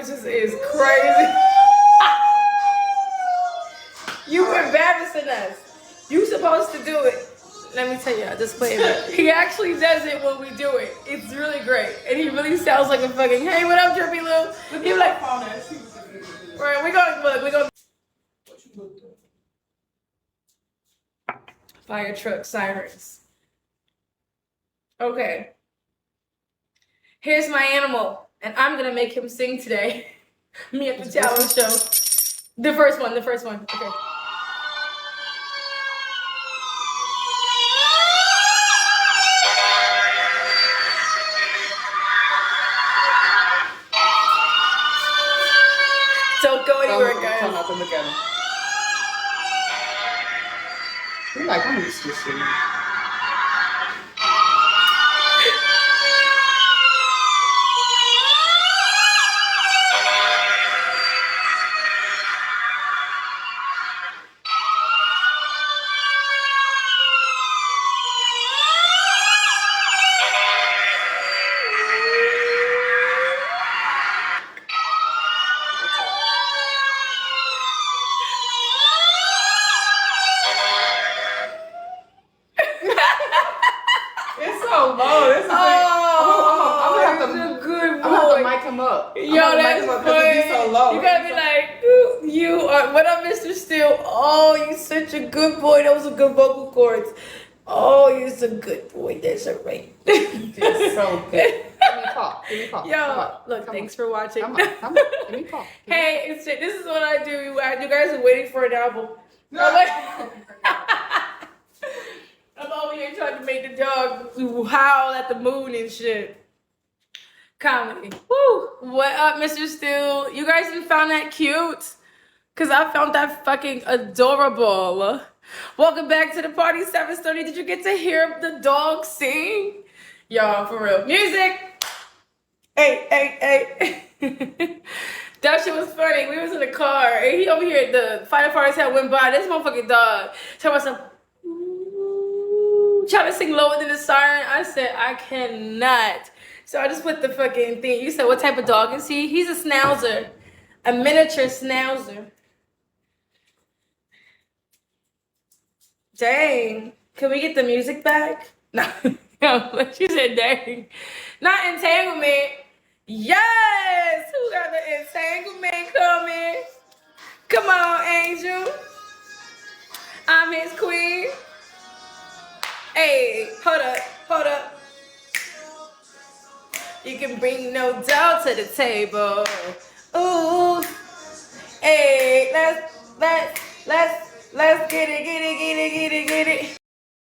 bitches is crazy. You embarrassing us. You supposed to do it. Let me tell you, I just play it. He actually does it when we do it. It's really great. And he really sounds like a fucking, hey, what up, Drippy Lou? He like, right, we're going. Fire truck sirens. Okay. Here's my animal, and I'm gonna make him sing today. Me at the talent show. The first one. Okay. Don't go anywhere, guys. Try not to look at him. You're like, I'm used to this shit. So low. This is I'm gonna have to mic him up. Yo, that's funny. So low. You gotta be like, you are. What up, Mr. Steele? Oh, you such a good boy. Those are good vocal cords. Oh, you're a good boy. That's a right. You did so good. Give me a call. Yo, look, thanks for watching. Come on. Give me a call. Hey, this is what I do. You guys are waiting for an album. I'm over here trying to make the dog howl at the moon and shit. Comedy. Woo! What up, Mr. Steele? You guys didn't found that cute? Because I found that fucking adorable. Welcome back to the party, 7:30. Did you get to hear the dog sing? Y'all, for real. Music! Hey. That shit was funny. We was in the car, and he over here, the firefighters had went by. This motherfucking dog talking about some, trying to sing lower than the siren. I said, I cannot. So I just put the fucking thing. You said, what type of dog is he? He's a schnauzer. A miniature schnauzer. Dang. Can we get the music back? No. She said, dang. Not entanglement. Yes! Who got the entanglement coming? Come on, Angel. I'm his queen. Hey, hold up. You can bring no doubt to the table. Ooh, hey, let's get it.